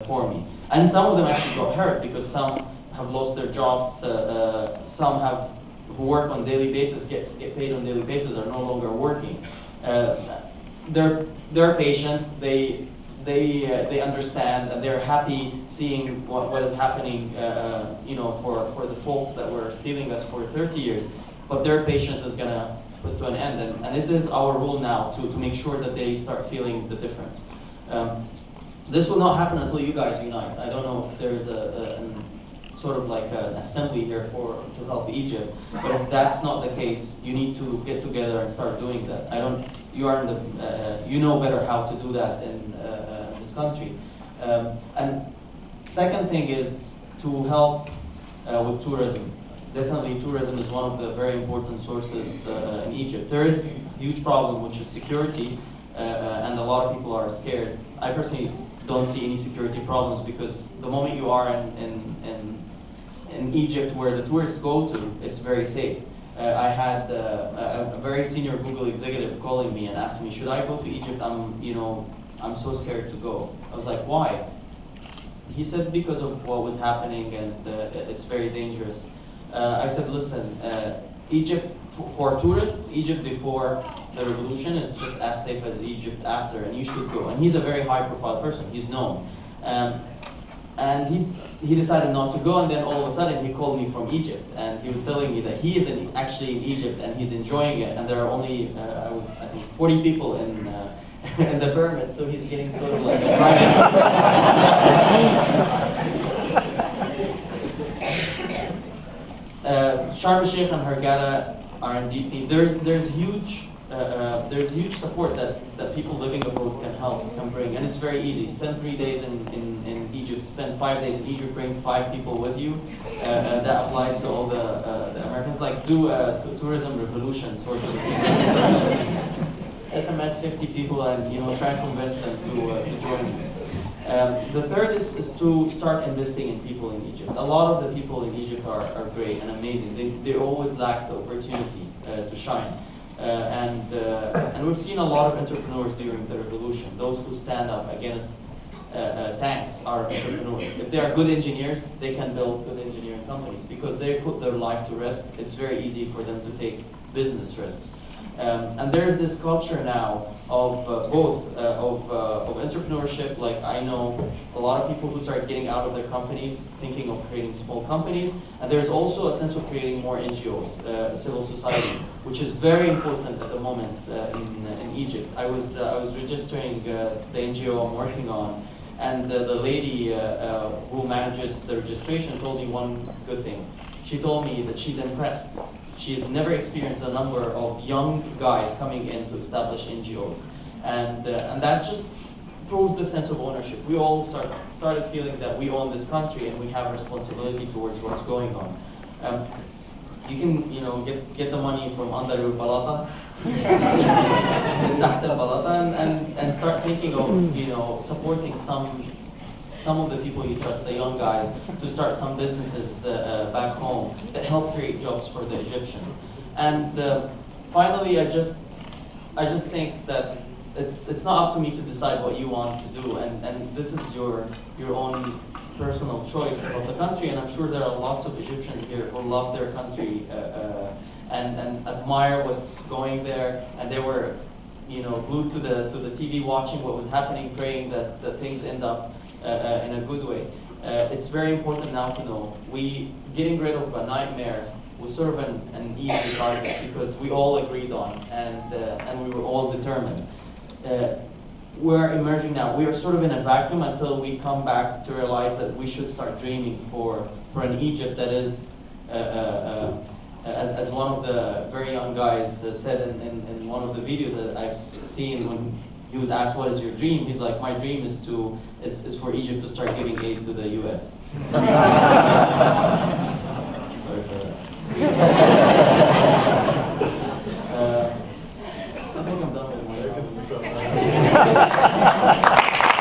for me. And some of them actually got hurt because some have lost their jobs, some have who work on daily basis, get paid on daily basis, are no longer working. They're patient, they understand, and they're happy seeing what is happening for the folks that were stealing us for 30 years. But their patience is going to put to an end, and it is our role now to make sure that they start feeling the difference. This will not happen until you guys unite. I don't know if there's sort of like an assembly here to help Egypt, but if that's not the case, you need to get together and start doing that. You know better how to do that in this country. And second thing is to help with tourism. Definitely tourism is one of the very important sources in Egypt. There is a huge problem, which is security, and a lot of people are scared. I personally don't see any security problems because the moment you are in Egypt where the tourists go to, it's very safe. I had a very senior Google executive calling me and asking me, should I go to Egypt? I'm so scared to go. I was like, why? He said, because of what was happening and it's very dangerous. I said, listen, Egypt, for tourists, Egypt before the revolution is just as safe as Egypt after, and you should go. And he's a very high-profile person, he's known. And he decided not to go, and then all of a sudden he called me from Egypt, and he was telling me that he is actually in Egypt and he's enjoying it, and there are only, I think, 40 people in in the pyramid, so he's getting sort of like a private. Sharm el-Sheikh and Hurghada are indeed, there's huge support that people living abroad can bring, and it's very easy. Spend 3 days in Egypt, spend 5 days in Egypt, bring 5 people with you. That applies to all the Americans. Like do a tourism revolution sort of. SMS 50 people and try and convince them to join you. The third is to start investing in people in Egypt. A lot of the people in Egypt are great and amazing. They always lack the opportunity to shine. And we've seen a lot of entrepreneurs during the revolution. Those who stand up against tanks are entrepreneurs. If they are good engineers, they can build good engineering companies because they put their life to risk. It's very easy for them to take business risks. And there's this culture now of of entrepreneurship. Like I know a lot of people who start getting out of their companies, thinking of creating small companies. And there's also a sense of creating more NGOs, civil society, which is very important at the moment in Egypt. I was registering the NGO I'm working on, and the lady who manages the registration told me one good thing. She told me that she's impressed. She had never experienced the number of young guys coming in to establish NGOs. And that's just proves the sense of ownership. We all started feeling that we own this country and we have responsibility towards what's going on. You can get the money from under your balata, تحت البلاطة, and start thinking of supporting some of the people you trust, the young guys, to start some businesses back home that help create jobs for the Egyptians. And finally, I just think that it's not up to me to decide what you want to do, and this is your own personal choice about the country. And I'm sure there are lots of Egyptians here who love their country and admire what's going there, and they were glued to the TV watching what was happening, praying that things end up in a good way. It's very important now to know getting rid of a nightmare was sort of an easy target because we all agreed on and we were all determined. We're emerging now. We are sort of in a vacuum until we come back to realize that we should start dreaming for an Egypt that is, as one of the very young guys said in one of the videos that I've seen when he was asked, what is your dream? He's like, my dream is for Egypt to start giving aid to the US.